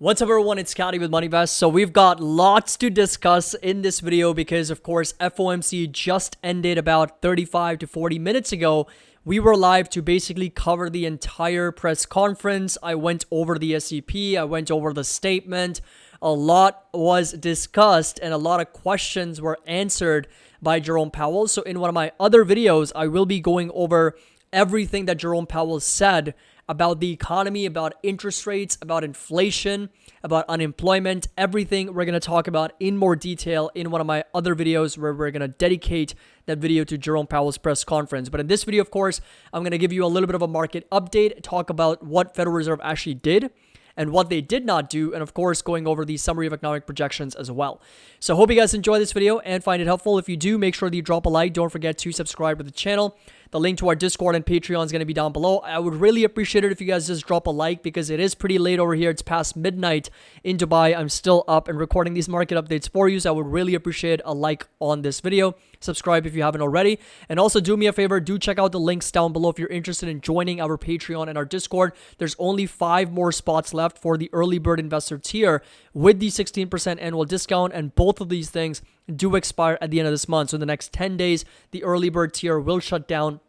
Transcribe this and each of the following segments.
What's up everyone, it's Scotty with MoneyVest. So we've got lots to discuss in this video because of course FOMC just ended about 35 to 40 minutes ago. We were live to basically cover the entire press conference. I went over the SEP, I went over the statement. A lot was discussed and a lot of questions were answered by Jerome Powell. So in one of my other videos, I will be going over everything that Jerome Powell said about the economy, about interest rates, about inflation, about unemployment, everything we're going to talk about in more detail in one of my other videos where we're going to dedicate that video to Jerome Powell's press conference. But in this video, of course, I'm going to give you a little bit of a market update, talk about what Federal Reserve actually did and what they did not do, and of course, going over the summary of economic projections as well. So hope you guys enjoy this video and find it helpful. If you do, make sure that you drop a like. Don't forget to subscribe to the channel. The link to our Discord and Patreon is going to be down below. I would really appreciate it if you guys just drop a like because it is pretty late over here. It's past midnight in Dubai. I'm still up and recording these market updates for you, so I would really appreciate a like on this video. Subscribe if you haven't already. And also do me a favor, do check out the links down below if you're interested in joining our Patreon and our Discord. There's only 5 more spots left for the early bird investor tier with the 16% annual discount, and both of these things do expire at the end of this month. So in the next 10 days, the early bird tier will shut down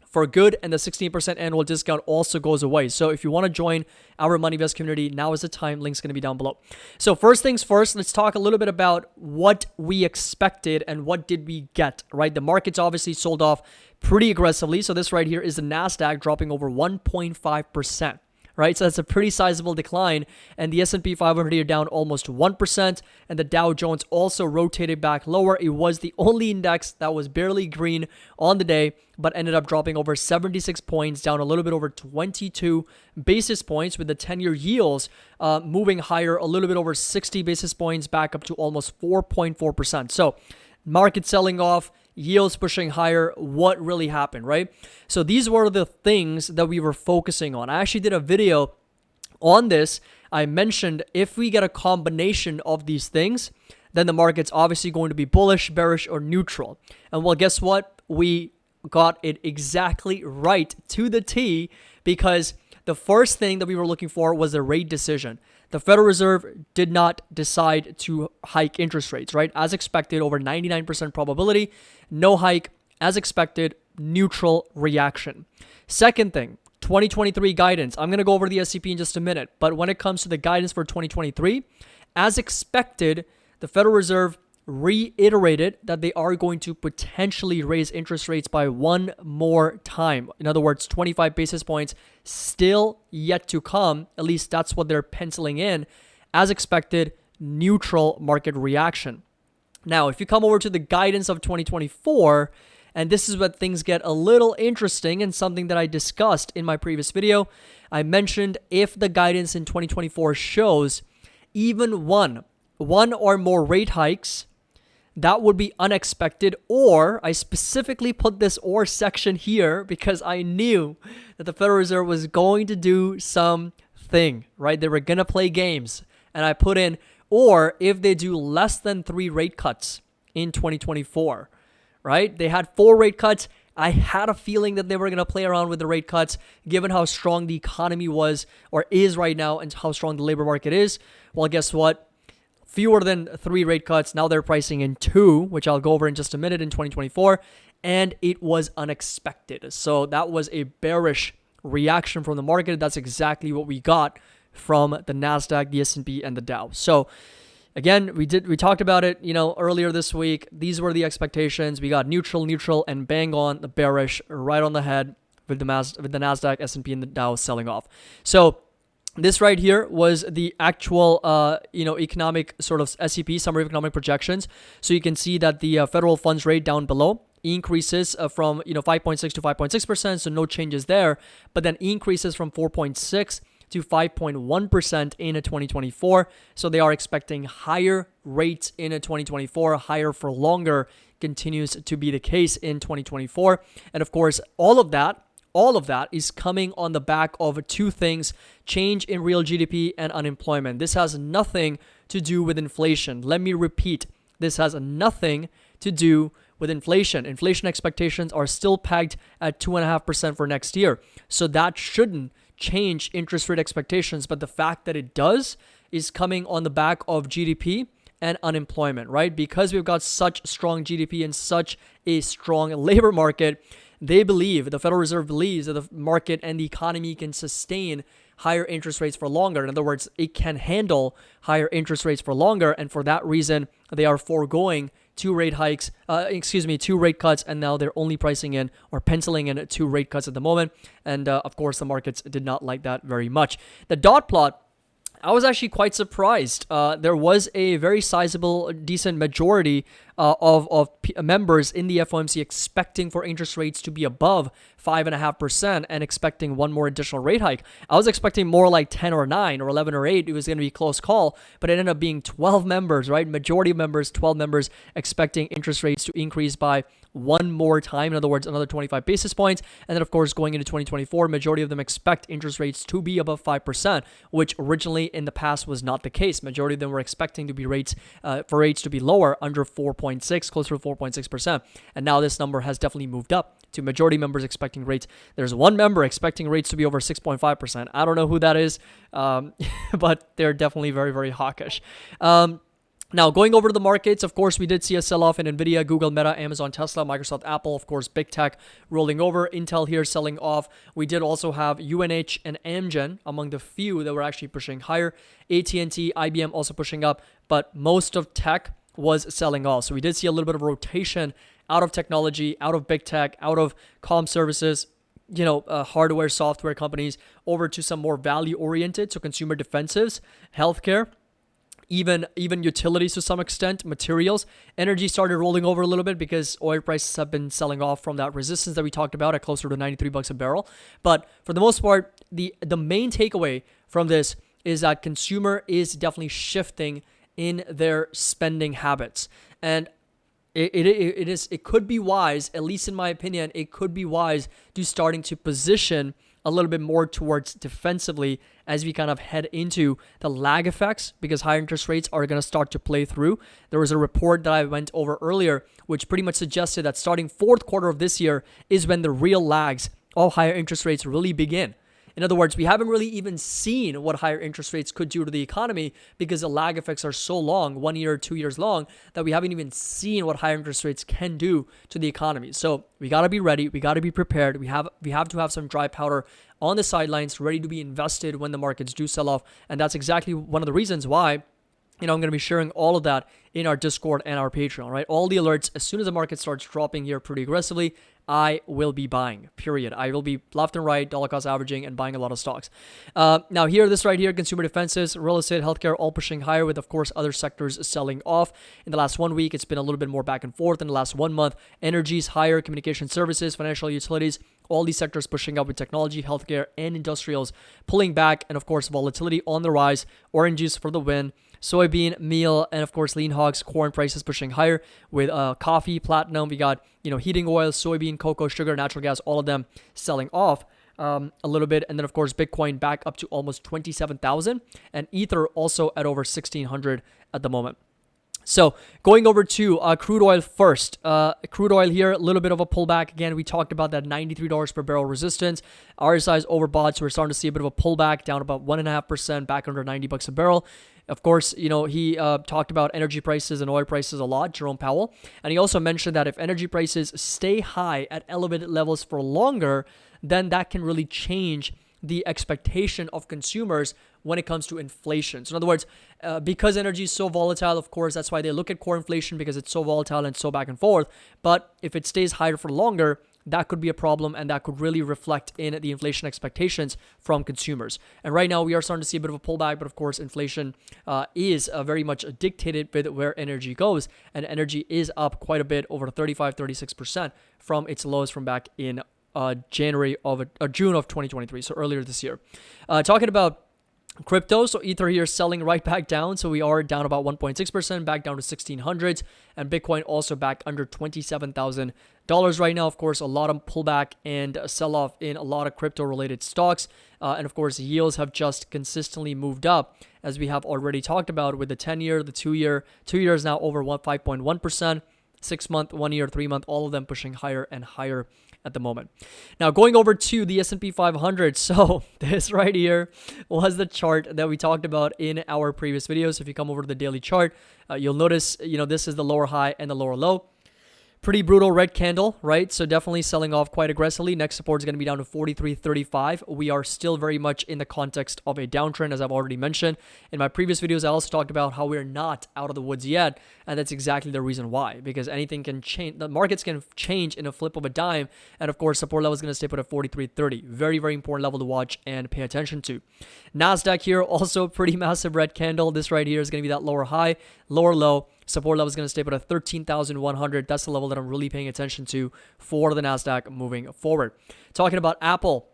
for good, and the 16% annual discount also goes away. So if you want to join our MoneyVest community, now is the time. Link's going to be down below. So first things first, let's talk a little bit about what we expected and what did we get, right? The markets obviously sold off pretty aggressively. So this right here is the NASDAQ dropping over 1.5%. Right, so that's a pretty sizable decline, and the S&P 500 here down almost 1%, and the Dow Jones also rotated back lower. It was the only index that was barely green on the day, but ended up dropping over 76 points, down a little bit over 22 basis points, with the 10-year yields moving higher a little bit over 60 basis points, back up to almost 4.4%. So market selling off, yields pushing higher. What really happened, right? So these were the things that we were focusing on. I actually did a video on this. I mentioned if we get a combination of these things, then the market's obviously going to be bullish, bearish, or neutral. And well, guess what? We got it exactly right to the T, because the first thing that we were looking for was a rate decision. The Federal Reserve did not decide to hike interest rates, right? As expected, over 99% probability, no hike. As expected, neutral reaction. Second thing, 2023 guidance. I'm going to go over the SEP in just a minute, but when it comes to the guidance for 2023, as expected, the Federal Reserve reiterated that they are going to potentially raise interest rates by one more time. In other words, 25 basis points still yet to come. At least that's what they're penciling in. As expected, neutral market reaction. Now, if you come over to the guidance of 2024, and this is where things get a little interesting and something that I discussed in my previous video, I mentioned if the guidance in 2024 shows even one or more rate hikes, that would be unexpected, or I specifically put this or section here because I knew that the Federal Reserve was going to do something, right? They were going to play games, and I put in, or if they do less than 3 rate cuts in 2024, right? They had 4 rate cuts. I had a feeling that they were going to play around with the rate cuts, given how strong the economy was or is right now and how strong the labor market is. Well, guess what? Fewer than 3 rate cuts. Now they're pricing in 2, which I'll go over in just a minute in 2024. And it was unexpected. So that was a bearish reaction from the market. That's exactly what we got from the NASDAQ, the S&P, and the Dow. So again, we talked about it, earlier this week. These were the expectations. We got neutral, and bang on the bearish, right on the head with the NASDAQ, S&P, and the Dow selling off. So this right here was the actual, economic sort of SEP, summary of economic projections. So you can see that the federal funds rate down below increases from 5.6 to 5.6%, so no changes there, but then increases from 4.6 to 5.1% in 2024. So they are expecting higher rates in 2024, higher for longer continues to be the case in 2024. And of course, all of that is coming on the back of 2 things: change in real GDP and unemployment. This has nothing to do with inflation. Let me repeat, this has nothing to do with inflation. Inflation expectations are still pegged at 2.5% for next year. So that shouldn't change interest rate expectations, but the fact that it does is coming on the back of GDP and unemployment, right? Because we've got such strong GDP and such a strong labor market, they believe, the Federal Reserve believes that the market and the economy can sustain higher interest rates for longer. In other words, it can handle higher interest rates for longer. And for that reason, they are foregoing two rate cuts. And now they're only pricing in or penciling in 2 rate cuts at the moment. And of course, the markets did not like that very much. The dot plot, I was actually quite surprised. There was a very sizable, decent majority of members in the FOMC expecting for interest rates to be above 5.5% and expecting one more additional rate hike. I was expecting more like 10 or 9 or 11 or 8. It was going to be a close call, but it ended up being 12 members, right? Majority of members, 12 members expecting interest rates to increase by one more time. In other words, another 25 basis points. And then, of course, going into 2024, majority of them expect interest rates to be above 5%, which originally in the past was not the case. Majority of them were expecting to be rates to be lower, under 4.6, closer to 4.6%. And now this number has definitely moved up to majority members expecting rates. There's one member expecting rates to be over 6.5%. I don't know who that is, but they're definitely very, very hawkish. Now, going over to the markets, of course, we did see a sell-off in NVIDIA, Google, Meta, Amazon, Tesla, Microsoft, Apple, of course, big tech rolling over, Intel here selling off. We did also have UNH and Amgen among the few that were actually pushing higher. AT&T, IBM also pushing up, but most of tech was selling off. So we did see a little bit of rotation out of technology, out of big tech, out of comm services, hardware, software companies, over to some more value-oriented, so consumer defensives, healthcare, even utilities to some extent, materials. Energy started rolling over a little bit because oil prices have been selling off from that resistance that we talked about at closer to $93 a barrel. But for the most part, the main takeaway from this is that consumer is definitely shifting in their spending habits. And it could be wise, at least in my opinion, it could be wise to starting to position a little bit more towards defensively as we kind of head into the lag effects, because higher interest rates are going to start to play through. There was a report that I went over earlier, which pretty much suggested that starting fourth quarter of this year is when the real lags of higher interest rates really begin. In other words, we haven't really even seen what higher interest rates could do to the economy because the lag effects are so long, 1 year, 2 years long, that we haven't even seen what higher interest rates can do to the economy. So we got to be ready. We got to be prepared. We have to have some dry powder on the sidelines ready to be invested when the markets do sell off. And that's exactly one of the reasons why I'm going to be sharing all of that in our Discord and our Patreon, right? All the alerts, as soon as the market starts dropping here pretty aggressively, I will be buying, period. I will be left and right, dollar cost averaging, and buying a lot of stocks. Now here, this right here, consumer defenses, real estate, healthcare, all pushing higher with, of course, other sectors selling off. In the last 1 week, it's been a little bit more back and forth. In the last 1 month, energies higher, communication services, financial utilities, all these sectors pushing up with technology, healthcare, and industrials pulling back. And of course, volatility on the rise, oranges for the win. Soybean, meal, and of course lean hogs, corn prices pushing higher with coffee, platinum. We got heating oil, soybean, cocoa, sugar, natural gas, all of them selling off a little bit. And then of course Bitcoin back up to almost 27,000 and Ether also at over 1,600 at the moment. So going over to crude oil first. Crude oil here, a little bit of a pullback. Again, we talked about that $93 per barrel resistance. RSI is overbought, so we're starting to see a bit of a pullback down about 1.5%, back under $90 a barrel. Of course, he talked about energy prices and oil prices a lot, Jerome Powell. And he also mentioned that if energy prices stay high at elevated levels for longer, then that can really change the expectation of consumers when it comes to inflation. So in other words, because energy is so volatile, of course, that's why they look at core inflation, because it's so volatile and so back and forth. But if it stays higher for longer, that could be a problem, and that could really reflect in the inflation expectations from consumers. And right now, we are starting to see a bit of a pullback, but of course, inflation is very much dictated with where energy goes, and energy is up quite a bit, over 35-36% from its lows from back in June of 2023, so earlier this year. Talking about crypto, so Ether here selling right back down, so we are down about 1.6%, back down to 1,600s, and Bitcoin also back under $27,000 right now. Of course, a lot of pullback and sell-off in a lot of crypto-related stocks, and of course, yields have just consistently moved up, as we have already talked about with the 10-year, the 2-year. 2 years now over 5.1%. 6-month, 1 year, 3-month, all of them pushing higher and higher at the moment. Now going over to the S&P 500. So this right here was the chart that we talked about in our previous videos. If you come over to the daily chart, you'll notice, this is the lower high and the lower low. Pretty brutal red candle, right? So definitely selling off quite aggressively. Next support is going to be down to 43.35. We are still very much in the context of a downtrend, as I've already mentioned. In my previous videos, I also talked about how we're not out of the woods yet, and that's exactly the reason why. Because anything can change. The markets can change in a flip of a dime, and of course, support level is going to stay put at 43.30. Very, very important level to watch and pay attention to. Nasdaq here, also pretty massive red candle. This right here is going to be that lower high, lower low. Support level is going to stay put at 13,100. That's the level that I'm really paying attention to for the NASDAQ moving forward. Talking about Apple.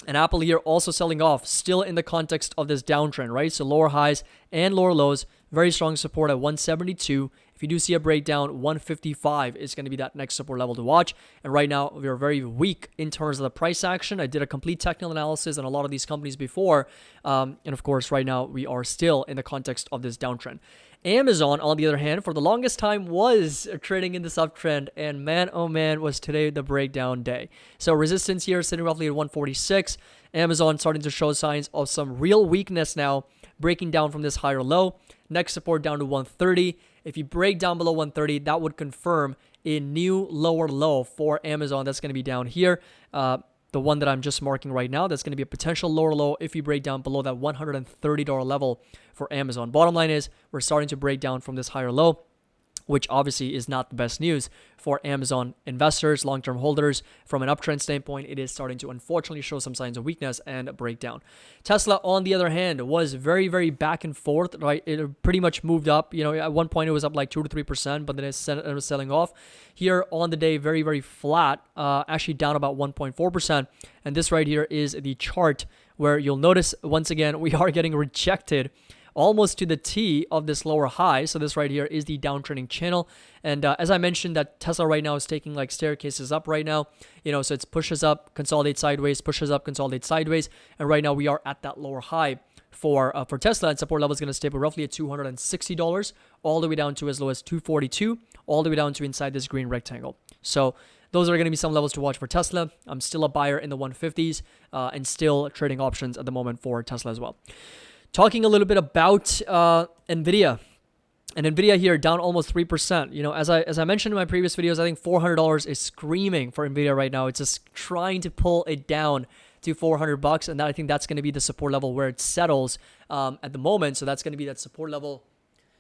And Apple here also selling off, still in the context of this downtrend, right? So lower highs and lower lows, very strong support at 172. If you do see a breakdown, 155 is going to be that next support level to watch. And right now, we are very weak in terms of the price action. I did a complete technical analysis on a lot of these companies before. And of course, right now, we are still in the context of this downtrend. Amazon, on the other hand, for the longest time was trading in this uptrend, and man, oh man, was today the breakdown day. So resistance here sitting roughly at 146. Amazon starting to show signs of some real weakness now, breaking down from this higher low. Next support down to 130. If you break down below 130, that would confirm a new lower low for Amazon. That's going to be down here. The one that I'm just marking right now, that's going to be a potential lower low if you break down below that $130 level for Amazon. Bottom line is we're starting to break down from this higher low, which obviously is not the best news for Amazon investors, long-term holders. From an uptrend standpoint, it is starting to unfortunately show some signs of weakness and breakdown. Tesla, on the other hand, was very, very back and forth, right? It pretty much moved up. At one point it was up like 2 to 3%, but then it was selling off. Here on the day, very, very flat, actually down about 1.4%. And this right here is the chart where you'll notice, once again, we are getting rejected almost to the T of this lower high. So this right here is the downtrending channel. And as I mentioned, that Tesla right now is taking like staircases up right now. So it pushes up, consolidates sideways, pushes up, consolidates sideways. And right now we are at that lower high for Tesla, and support level is going to stay roughly at $260, all the way down to as low as $242, all the way down to inside this green rectangle. So those are going to be some levels to watch for Tesla. I'm still a buyer in the 150s and still trading options at the moment for Tesla as well. Talking a little bit about NVIDIA. And NVIDIA here down almost 3%. As I mentioned in my previous videos, I think $400 is screaming for NVIDIA right now. It's just trying to pull it down to $400, and I think that's going to be the support level where it settles at the moment. So that's going to be that support level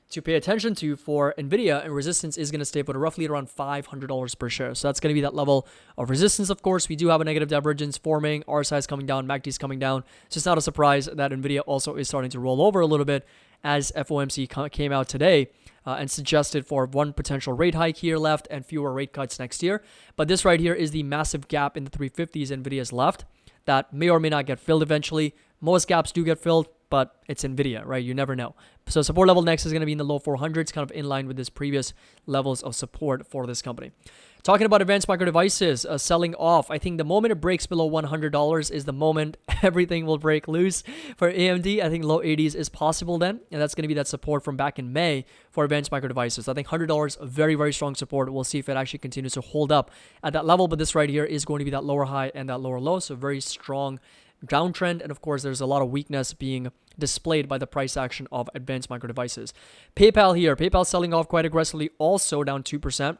to pay attention to for NVIDIA, and resistance is going to stay put roughly around $500 per share. So that's going to be that level of resistance. Of course, we do have a negative divergence forming, RSI is coming down, MACD is coming down. So it's not a surprise that NVIDIA also is starting to roll over a little bit, as FOMC came out today and suggested for one potential rate hike here left and fewer rate cuts next year. But this right here is the massive gap in the 350s NVIDIA's left that may or may not get filled eventually. Most gaps do get filled, but it's NVIDIA, right? You never know. So support level next is going to be in the low 400s, kind of in line with this previous levels of support for this company. Talking about Advanced Micro Devices selling off, I think the moment it breaks below $100 is the moment everything will break loose for AMD. I think low 80s is possible then, and that's going to be that support from back in May for Advanced Micro Devices. I think $100, very, very strong support. We'll see if it actually continues to hold up at that level, but this right here is going to be that lower high and that lower low, so very strong downtrend. And of course, there's a lot of weakness being displayed by the price action of Advanced Micro Devices. PayPal here, PayPal selling off quite aggressively, also down 2%.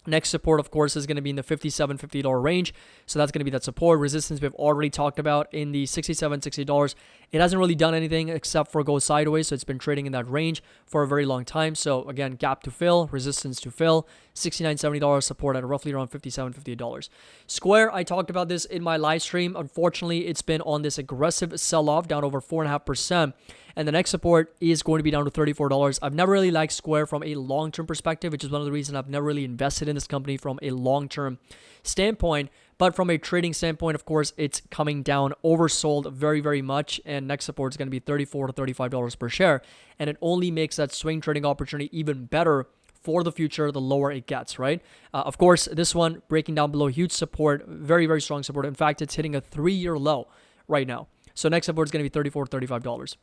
Next support, of course, is going to be in the $57, $50 range. So that's going to be that support. Resistance we've already talked about in the $67, $60. It hasn't really done anything except for go sideways. So it's been trading in that range for a very long time. So again, gap to fill, resistance to fill, $69, $70 support at roughly around $57, $58. Square, I talked about this in my live stream. Unfortunately, it's been on this aggressive sell-off, down over 4.5%. And the next support is going to be down to $34. I've never really liked Square from a long-term perspective, which is one of the reasons I've never really invested in this company from a long-term standpoint. But from a trading standpoint, of course, it's coming down, oversold very, very much. And next support is going to be $34 to $35 per share. And it only makes that swing trading opportunity even better for the future, the lower it gets, right? Of course, this one breaking down below huge support, very, very strong support. In fact, it's hitting a 3-year low right now. So next support is going to be $34 to $35.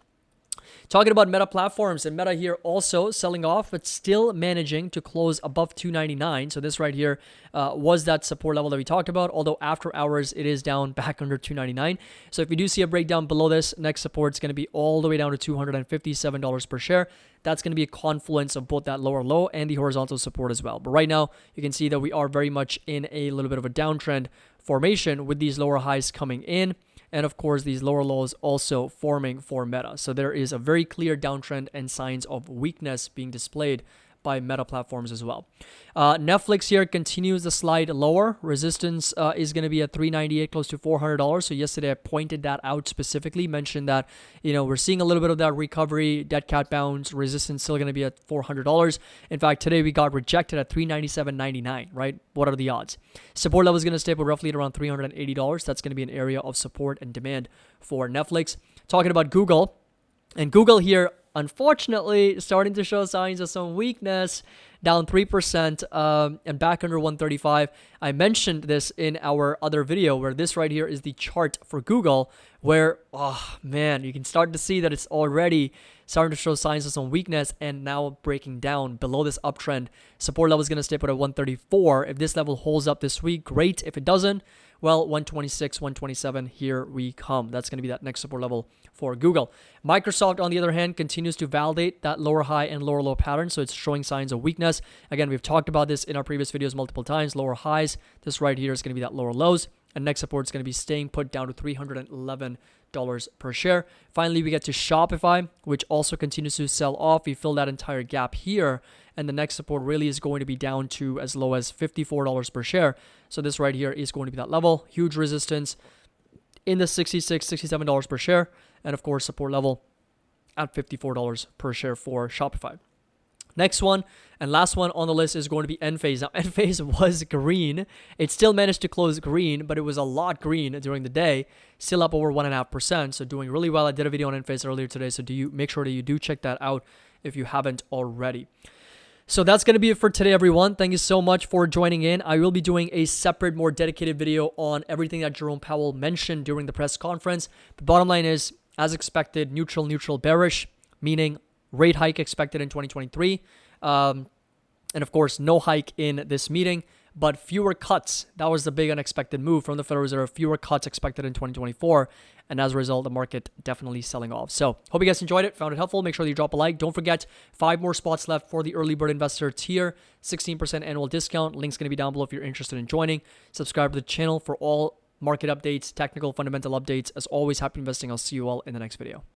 Talking about Meta platforms, and Meta here also selling off, but still managing to close above 299. So this right here was that support level that we talked about, although after hours it is down back under 299. So if you do see a breakdown below this, next support is going to be all the way down to $257 per share. That's going to be a confluence of both that lower low and the horizontal support as well. But right now, you can see that we are very much in a little bit of a downtrend formation with these lower highs coming in. And of course, these lower lows also forming for Meta. So there is a very clear downtrend and signs of weakness being displayed by Meta platforms as well. Netflix here continues the slide lower. Resistance is going to be at $398, close to $400. So yesterday I pointed that out specifically, mentioned that, we're seeing a little bit of that recovery, dead cat bounce, resistance still going to be at $400. In fact, today we got rejected at $397.99, right? What are the odds? Support level is going to stay roughly at around $380. That's going to be an area of support and demand for Netflix. Talking about Google, and Google here, unfortunately, starting to show signs of some weakness, down 3% and back under 135. I mentioned this in our other video where this right here is the chart for Google where, oh man, you can start to see that it's already starting to show signs of some weakness and now breaking down below this uptrend. Support level is going to stay put at 134. If this level holds up this week, great. If it doesn't, well, 126, 127, here we come. That's going to be that next support level for Google. Microsoft, on the other hand, continues to validate that lower high and lower low pattern, so it's showing signs of weakness. Again, we've talked about this in our previous videos multiple times. Lower highs, this right here is going to be that lower lows, and next support is going to be staying put down to $311 per share. Finally, we get to Shopify, which also continues to sell off. We fill that entire gap here, and the next support really is going to be down to as low as $54 per share. So this right here is going to be that level. Huge resistance in the $66, $67 per share, and of course support level at $54 per share for Shopify. Next one and last one on the list is going to be Enphase. Now, Enphase was green. It still managed to close green, but it was a lot green during the day, still up over 1.5%. So doing really well. I did a video on Enphase earlier today, so make sure that you do check that out if you haven't already. So that's going to be it for today, everyone. Thank you so much for joining in. I will be doing a separate, more dedicated video on everything that Jerome Powell mentioned during the press conference. The bottom line is, as expected, neutral, bearish, meaning rate hike expected in 2023. And of course, no hike in this meeting, but fewer cuts. That was the big unexpected move from the Federal Reserve. Fewer cuts expected in 2024. And as a result, the market definitely selling off. So hope you guys enjoyed it, found it helpful. Make sure that you drop a like. Don't forget, 5 more spots left for the early bird investor tier, 16% annual discount. Link's going to be down below if you're interested in joining. Subscribe to the channel for all market updates, technical, fundamental updates. As always, happy investing. I'll see you all in the next video.